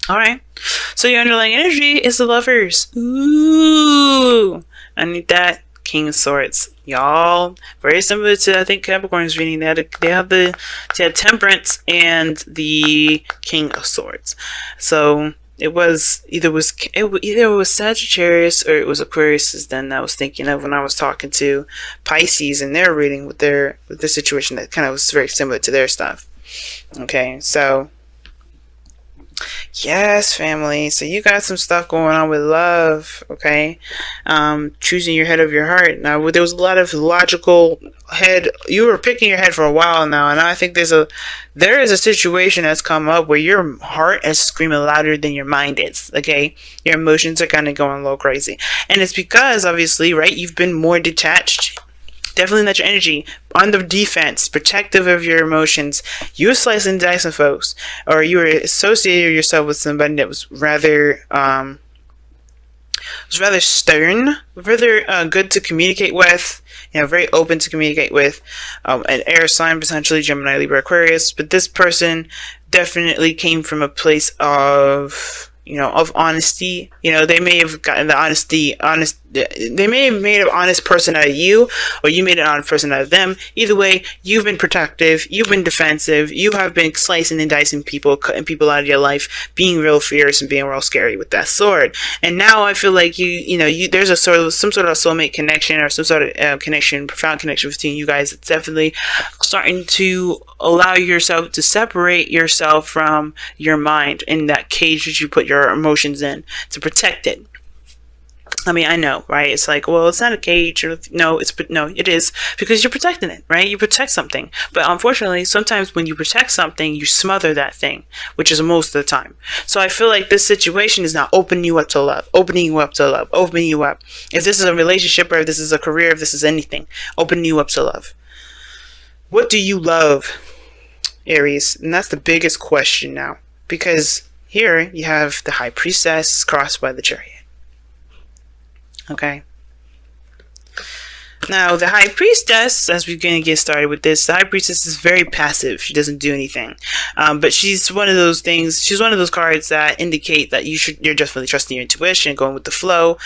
All right. So your underlying energy is the Lovers. Ooh. I need that. King of Swords. Y'all, very similar to, I think, Capricorn's reading. They have Temperance and the King of Swords. So it was either it was Sagittarius or it was Aquarius. Then I was thinking of when I was talking to Pisces and their reading with the situation that kind of was very similar to their stuff. Okay, so yes, family. So you got some stuff going on with love, okay? Choosing your head over your heart. Now, there was a lot of logical head. You were picking your head for a while now, and I think there is a situation that's come up where your heart is screaming louder than your mind is, okay? Your emotions are kind of going a little crazy. And it's because, obviously, right, you've been more detached. Definitely not your energy. On the defense, protective of your emotions. You were slicing and dicing folks. Or you were associating yourself with somebody that was rather stern, rather good to communicate with, very open to communicate with, an air sign, potentially Gemini, Libra, Aquarius. But this person definitely came from a place of of honesty. They may have gotten they may have made an honest person out of you, or you made an honest person out of them. Either way, you've been protective, you've been defensive, you have been slicing and dicing people, cutting people out of your life, being real fierce and being real scary with that sword. And now I feel like there's some sort of soulmate connection, or some sort of profound connection between you guys. It's definitely starting to allow yourself to separate yourself from your mind in that cage that you put your emotions in to protect it. I mean, I know, right? It's like, well, it's not a cage. No, it is, because you're protecting it, right? You protect something. But unfortunately, sometimes when you protect something, you smother that thing, which is most of the time. So I feel like this situation is now opening you up to love, opening you up. If this is a relationship, or if this is a career, if this is anything, opening you up to love. What do you love, Aries? And that's the biggest question now, because here you have the High Priestess crossed by the Chariot. Okay. Now, the High Priestess, as we're going to get started with this, the High Priestess is very passive. She doesn't do anything. But she's one of those things, she's one of those cards that indicate that you're definitely trusting your intuition, going with the flow.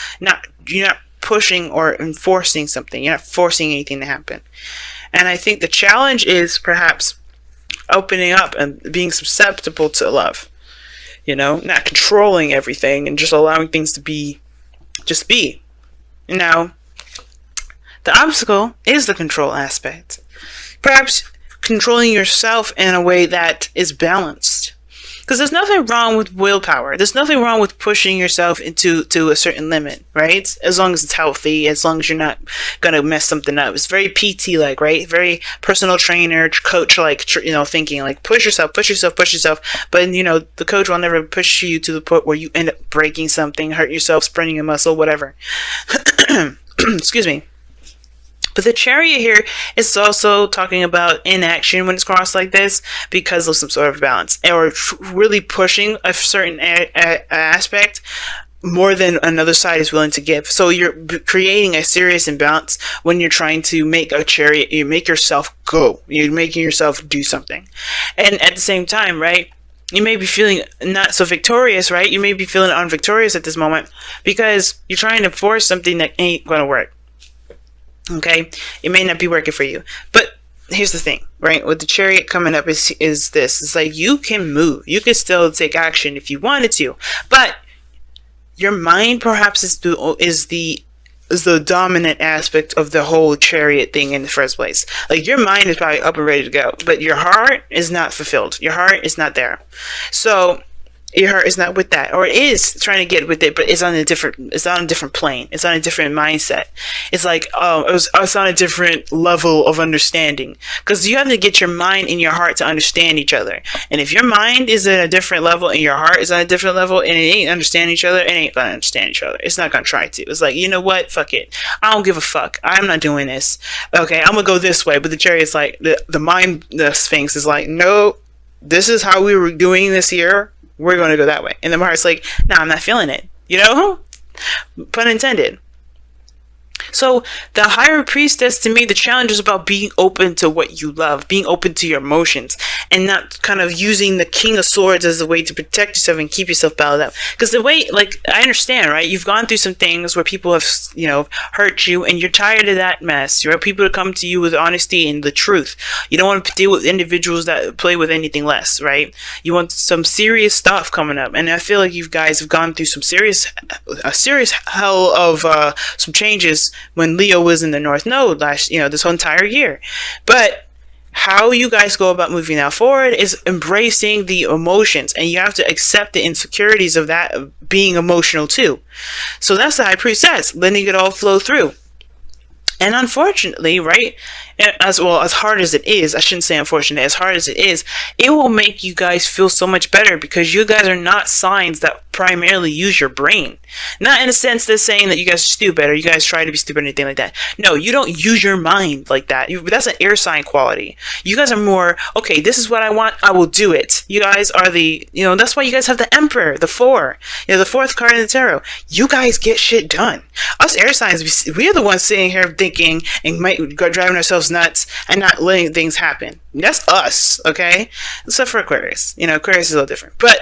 You're not pushing or enforcing something. You're not forcing anything to happen. And I think the challenge is perhaps opening up and being susceptible to love. Not controlling everything and just allowing things to just be. Now, the obstacle is the control aspect. Perhaps controlling yourself in a way that is balanced. Because there's nothing wrong with willpower. There's nothing wrong with pushing yourself into a certain limit, right? As long as it's healthy, as long as you're not going to mess something up. It's very PT-like, right? Very personal trainer, coach-like, thinking like push yourself. But, the coach will never push you to the point where you end up breaking something, hurt yourself, spraining a muscle, whatever. Excuse me. But the Chariot here is also talking about inaction when it's crossed like this, because of some sort of balance, or really pushing a certain aspect more than another side is willing to give. So you're creating a serious imbalance when you're trying to make a Chariot. You make yourself go. You're making yourself do something. And at the same time, right, you may be feeling not so victorious, right? You may be feeling unvictorious at this moment because you're trying to force something that ain't going to work. Okay, it may not be working for you, but here's the thing, right? With the Chariot coming up is this: it's like you can move, you can still take action if you wanted to, but your mind perhaps is the dominant aspect of the whole Chariot thing in the first place. Like, your mind is probably up and ready to go, but your heart is not fulfilled. Your heart is not there. So your heart is not with that, or it is trying to get with it, but it's on a different plane. It's on a different mindset. It's like, it's on a different level of understanding, because you have to get your mind and your heart to understand each other. And if your mind is at a different level and your heart is on a different level and it ain't understanding each other, it ain't gonna understand each other. It's not gonna try to. It's like, you know what? Fuck it. I don't give a fuck. I'm not doing this. Okay, I'm gonna go this way. But the Chariot's like, the Sphinx is like, no, this is how we were doing this here. We're going to go that way. And the heart's like, no, I'm not feeling it. Pun intended. So the higher priestess, to me, the challenge is about being open to what you love, being open to your emotions, and not kind of using the King of Swords as a way to protect yourself and keep yourself bottled up. Because the way, like, I understand, right? You've gone through some things where people have, hurt you, and you're tired of that mess. You want people to come to you with honesty and the truth. You don't want to deal with individuals that play with anything less, right? You want some serious stuff coming up, and I feel like you guys have gone through a serious hell of some changes when Leo was in the North Node this whole entire year. But how you guys go about moving now forward is embracing the emotions, and you have to accept the insecurities of that being emotional too. So that's the High Priestess, letting it all flow through. And unfortunately, right, as hard as it is, I shouldn't say unfortunately, as hard as it is, it will make you guys feel so much better because you guys are not signs that primarily use your brain. Not in a sense that's saying that you guys are stupid or you guys try to be stupid or anything like that. No, you don't use your mind like that. That's an air sign quality. You guys are more, okay, this is what I want, I will do it. You guys are that's why you guys have the Emperor, the 4, the 4th card in the tarot. You guys get shit done. Us air signs, we are the ones sitting here thinking and might go driving ourselves nuts and not letting things happen. That's us, okay? Except for Aquarius. Aquarius is a little different. But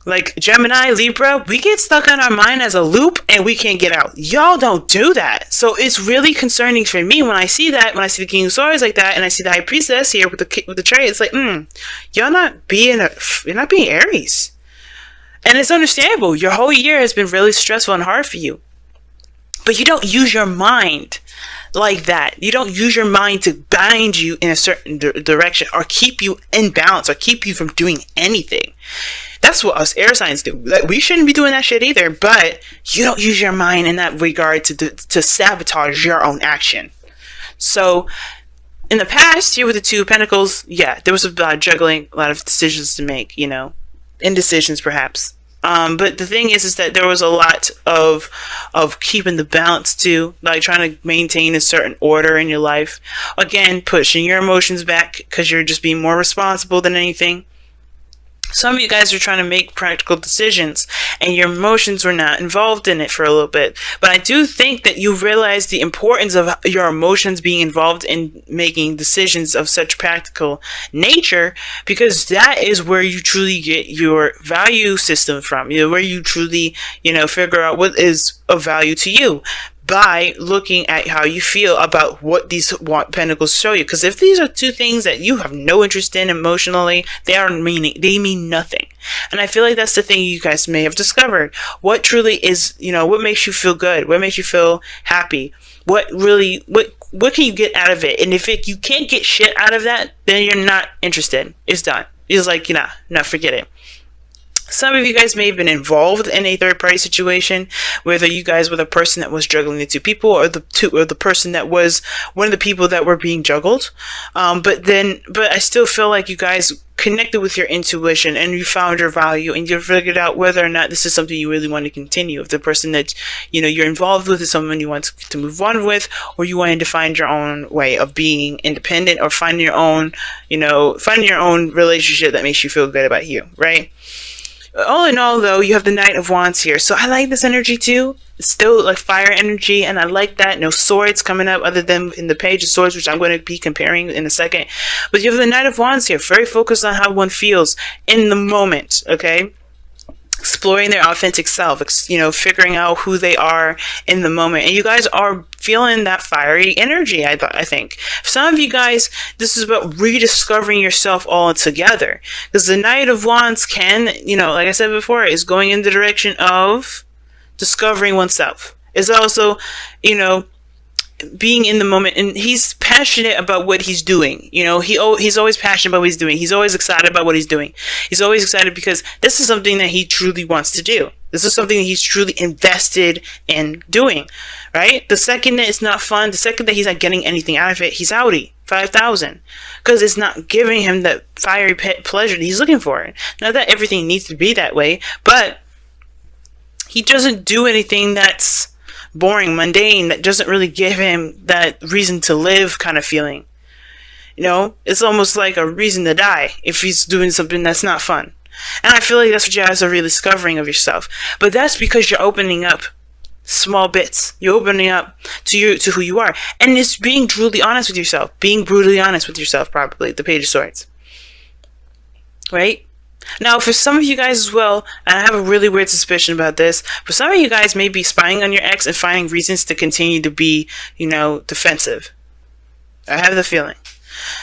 like Gemini, Libra, we get stuck on our mind as a loop and we can't get out. Y'all don't do that. So it's really concerning for me when I see that, when I see the King of Swords like that, and I see the High Priestess here with the chariot. It's like, you're not being Aries. And it's understandable. Your whole year has been really stressful and hard for you. But you don't use your mind like that. You don't use your mind to bind you in a certain direction or keep you in balance or keep you from doing anything. That's what us air signs do. We shouldn't be doing that shit either, but you don't use your mind in that regard to sabotage your own action. So in the past, here with the 2 of Pentacles, yeah, there was a lot of juggling, a lot of decisions to make, indecisions perhaps. But the thing is that there was a lot of keeping the balance too, like trying to maintain a certain order in your life. Again, pushing your emotions back because you're just being more responsible than anything. Some of you guys are trying to make practical decisions and your emotions were not involved in it for a little bit. But I do think that you realize the importance of your emotions being involved in making decisions of such practical nature, because that is where you truly get your value system from. Where you truly, figure out what is of value to you, by looking at how you feel about what these pentacles show you. Because if these are 2 things that you have no interest in emotionally, they mean nothing. And I feel like that's the thing you guys may have discovered. What truly is, what makes you feel good? What makes you feel happy? What can you get out of it? And if you can't get shit out of that, then you're not interested. It's done. It's like, forget it. Some of you guys may have been involved in a third-party situation, whether you guys were the person that was juggling the 2 people, or the person that was one of the people that were being juggled. But I still feel like you guys connected with your intuition and you found your value and you figured out whether or not this is something you really want to continue. If the person that you're involved with is someone you want to move on with, or you wanted to find your own way of being independent, or finding your own relationship that makes you feel good about you, right? All in all, though, you have the Knight of Wands here. So I like this energy, too. It's still like fire energy, and I like that. No swords coming up other than in the Page of Swords, which I'm going to be comparing in a second. But you have the Knight of Wands here. Very focused on how one feels in the moment, okay? Exploring their authentic self, figuring out who they are in the moment. And you guys are feeling that fiery energy, I think. For some of you guys, this is about rediscovering yourself all together. Because the Knight of Wands can, like I said before, is going in the direction of discovering oneself. It's also, being in the moment, and he's passionate about what he's doing. He's always passionate about what he's doing. He's always excited about what he's doing. He's always excited because this is something that he truly wants to do. This is something that he's truly invested in doing, right? The second that it's not fun, the second that he's not getting anything out of it, he's outie. 5,000, because it's not giving him that fiery pleasure that he's looking for. Not that everything needs to be that way, but he doesn't do anything that's boring, mundane, that doesn't really give him that reason to live kind of feeling. It's almost like a reason to die if he's doing something that's not fun. And I feel like that's what you guys are really discovering of yourself. But that's because you're opening up small bits. You're opening up to who you are, and it's being brutally honest with yourself. Being brutally honest with yourself, probably the Page of Swords, right? Now, for some of you guys as well, and I have a really weird suspicion about this, for some of you guys may be spying on your ex and finding reasons to continue to be, defensive. I have the feeling.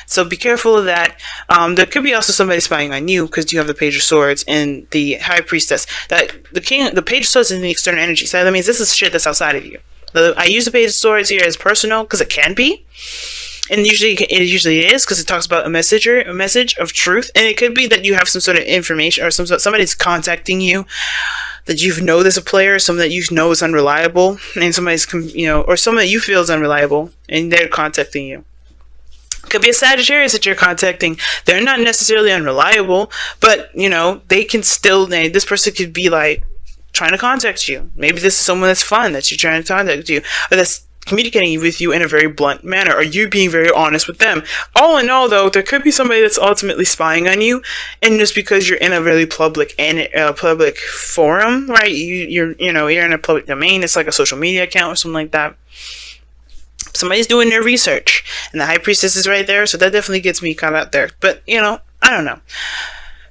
So be careful of that. There could be also somebody spying on you because you have the Page of Swords and the High Priestess. That the Page of Swords is in the external energy. So that means this is shit that's outside of you. I use the Page of Swords here as personal because it can be. And usually it is because it talks about a message of truth, and it could be that you have some sort of information or somebody's contacting you that you know there's a player, someone that you know is unreliable, and somebody's or someone that you feel is unreliable, and they're contacting you. Could be a Sagittarius that you're contacting. They're not necessarily unreliable, but they can still. This person could be like trying to contact you. Maybe this is someone that's fun that you're trying to contact you, or that's communicating with you in a very blunt manner, or you being very honest with them. All in all, though, there could be somebody that's ultimately spying on you, and just because you're in a really public forum, right? You're in a public domain. It's like a social media account or something like that. Somebody's doing their research, and the High Priestess is right there, so that definitely gets me caught out there. But I don't know.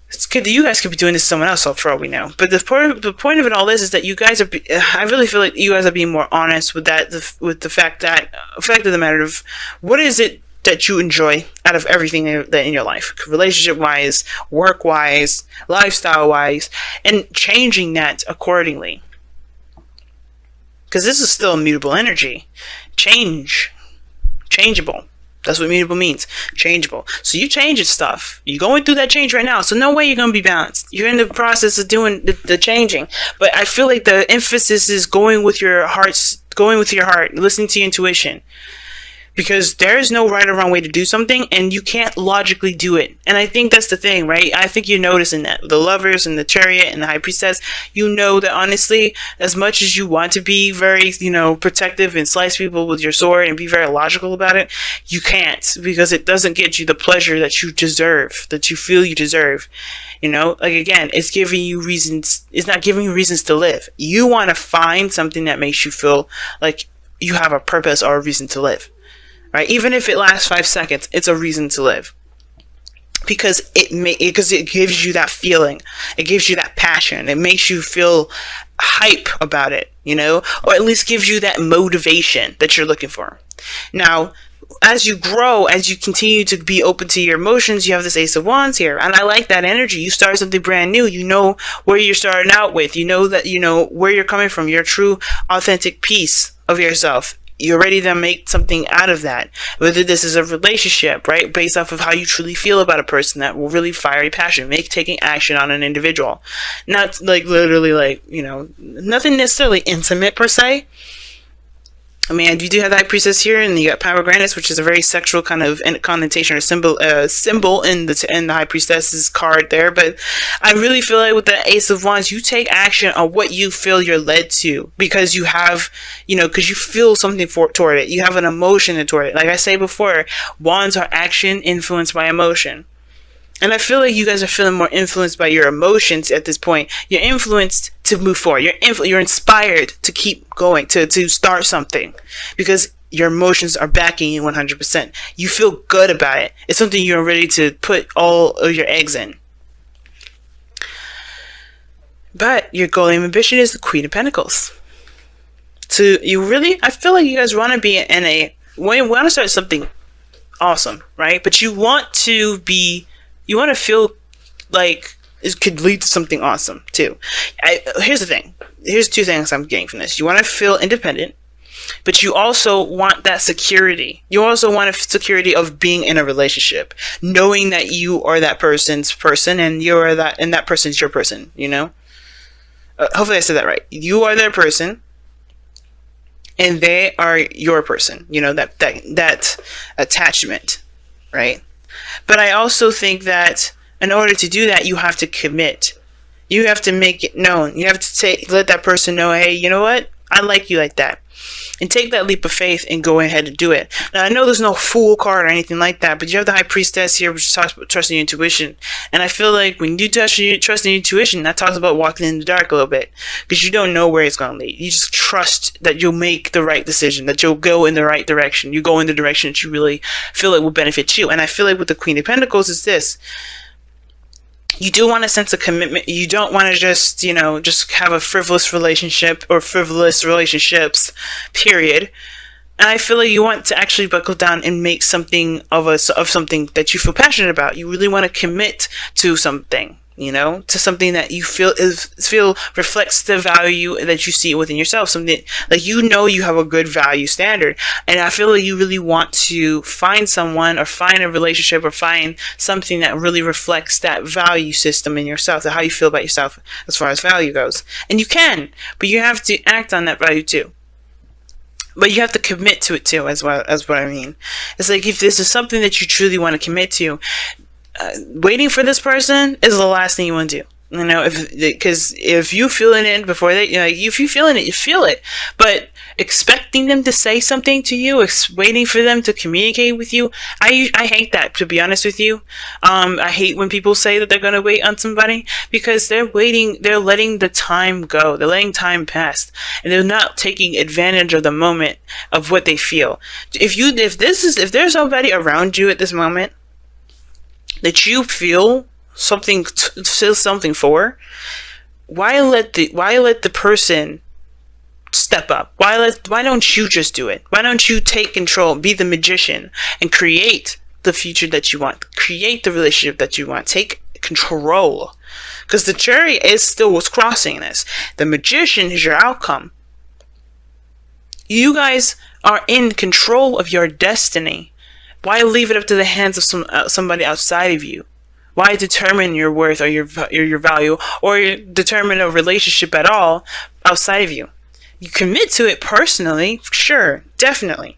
It's good that you guys could be doing this to someone else, for all we know. But the point of it all is that you guys are. I really feel like you guys are being more honest with that. With the fact of the matter of what is it that you enjoy out of everything that in your life, relationship wise, work wise, lifestyle wise, and changing that accordingly. Because this is still immutable energy. Changeable. That's what mutable means. Changeable. So you changing stuff. You're going through that change right now. So no way you're going to be balanced. You're in the process of doing the changing. But I feel like the emphasis is going with your heart, listening to your intuition. Because there is no right or wrong way to do something, and you can't logically do it. And I think that's the thing, right? I think you're noticing that. The Lovers and the Chariot and the High Priestess, that honestly, as much as you want to be very, protective and slice people with your sword and be very logical about it, you can't, because it doesn't get you the pleasure that you deserve, that you feel you deserve. Again, it's giving you reasons, it's not giving you reasons to live. You want to find something that makes you feel like you have a purpose or a reason to live. Right? Even if it lasts 5 seconds, it's a reason to live. Because it gives you that feeling. It gives you that passion. It makes you feel hype about it, or at least gives you that motivation that you're looking for. Now, as you grow, as you continue to be open to your emotions, you have this Ace of Wands here. And I like that energy. You start something brand new. You know where you're starting out with. You know that, where you're coming from. Your true, authentic piece of yourself. You're ready to make something out of that. Whether this is a relationship, right? Based off of how you truly feel about a person, that will really fire your passion. Make taking action on an individual. Not literally nothing necessarily intimate per se. I mean, you do have the High Priestess here, and you got Pomegranate, which is a very sexual kind of connotation or symbol in the High Priestess's card there. But I really feel like with the Ace of Wands, you take action on what you feel you're led to, because you have, because you feel something toward it. You have an emotion toward it. Like I say before, Wands are action influenced by emotion. And I feel like you guys are feeling more influenced by your emotions at this point. You're influenced to move forward. You're inspired to keep going, to start something, because your emotions are backing you 100%. You feel good about it. It's something you're ready to put all of your eggs in. But your goal and ambition is the Queen of Pentacles. I feel like you guys want to be you want to start something awesome, right? But you want to feel like it could lead to something awesome too. Here's the thing. Here's 2 things I'm getting from this. You want to feel independent, but you also want that security. You also want a security of being in a relationship, knowing that you are that person's person, and that person's your person. Hopefully I said that right. You are their person, and they are your person. That attachment, right? But I also think that in order to do that, you have to commit. You have to make it known. You have to let that person know, hey, you know what? I like you like that. And take that leap of faith and go ahead and do it. Now, I know there's no fool card or anything like that, but you have the High Priestess here, which talks about trusting your intuition. And I feel like when you trust your intuition, that talks about walking in the dark a little bit. Because you don't know where it's going to lead. You just trust that you'll make the right decision, that you'll go in the right direction. You go in the direction that you really feel like will benefit you. And I feel like with the Queen of Pentacles is this. You do want a sense of commitment. You don't want to just have a frivolous relationship or frivolous relationships, period. And I feel like you want to actually buckle down and make something of something that you feel passionate about. You really want to commit to something, to something that you feel reflects the value that you see within yourself. Something like, you have a good value standard. And I feel like you really want to find someone or find a relationship or find something that really reflects that value system in yourself, how you feel about yourself as far as value goes. And you can, but you have to act on that value too. But you have to commit to it too, as well as what I mean. It's like, if this is something that you truly want to commit to, waiting for this person is the last thing you want to do. Because if you feeling it before they, if you feeling it, you feel it. But expecting them to say something to you, waiting for them to communicate with you, I hate that, to be honest with you. I hate when people say that they're going to wait on somebody, because they're letting the time go. They're letting time pass. And they're not taking advantage of the moment of what they feel. If there's somebody around you at this moment that you feel something for, why let the person step up? Why don't you just do it? Why don't you take control, be the magician, and create the future that you want, create the relationship that you want, take control? Because the jury is still what's crossing this. The magician is your outcome. You guys are in control of your destiny. Why leave it up to the hands of somebody outside of you? Why determine your worth or your value, or determine a relationship at all outside of you? You commit to it personally, sure, definitely.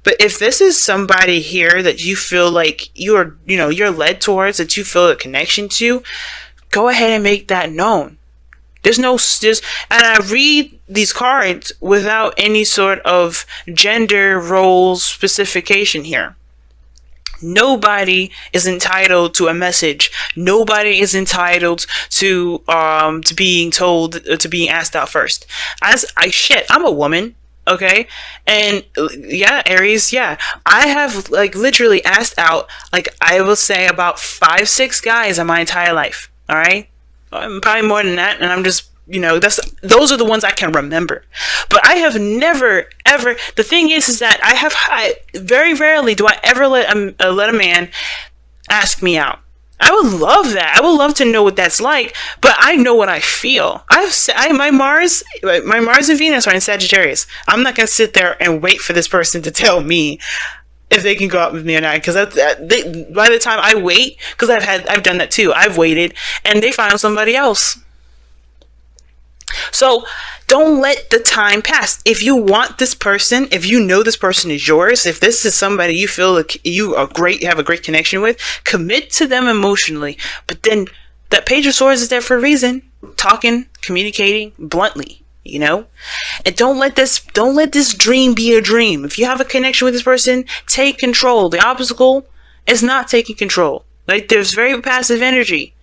But if this is somebody here that you feel like you're led towards, that you feel a connection to, go ahead and make that known. And I read these cards without any sort of gender role specification here. Nobody is entitled to a message. Nobody is entitled to being told, to being asked out first. I'm a woman, okay? And yeah, Aries, yeah. I have literally asked out, I will say, about 5-6 guys in my entire life. All right? Probably more than that, and I'm just, those are the ones I can remember. But I have never, ever, the thing is that I very rarely do I ever let a man ask me out. I would love that. I would love to know what that's like, but I know what I feel. My Mars and Venus are in Sagittarius. I'm not going to sit there and wait for this person to tell me if they can go out with me or not, because by the time I wait, because I've done that too. I've waited and they found somebody else. So don't let the time pass. If you want this person, if you know this person is yours, if this is somebody you feel like you have a great connection with, commit to them emotionally. But then that Page of Swords is there for a reason. Talking, communicating bluntly. And don't let this dream be a dream. If you have a connection with this person, take control. The obstacle is not taking control. There's very passive energy.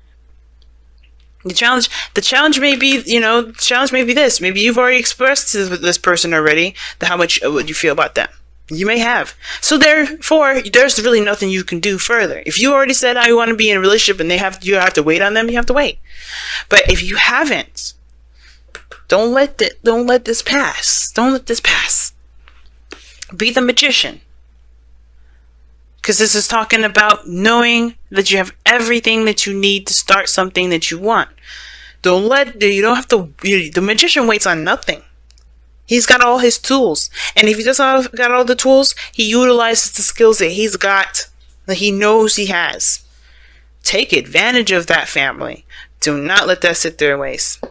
The challenge may be, this. Maybe you've already expressed to this person already how much what you feel about them. You may have. So therefore, there's really nothing you can do further. If you already said I want to be in a relationship and you have to wait on them, you have to wait. But if you haven't, don't let this pass. Don't let this pass. Be the magician. Because this is talking about knowing that you have everything that you need to start something that you want. The magician waits on nothing. He's got all his tools. And if he doesn't got all the tools, he utilizes the skills that he's got, that he knows he has. Take advantage of that, family. Do not let that sit there and waste.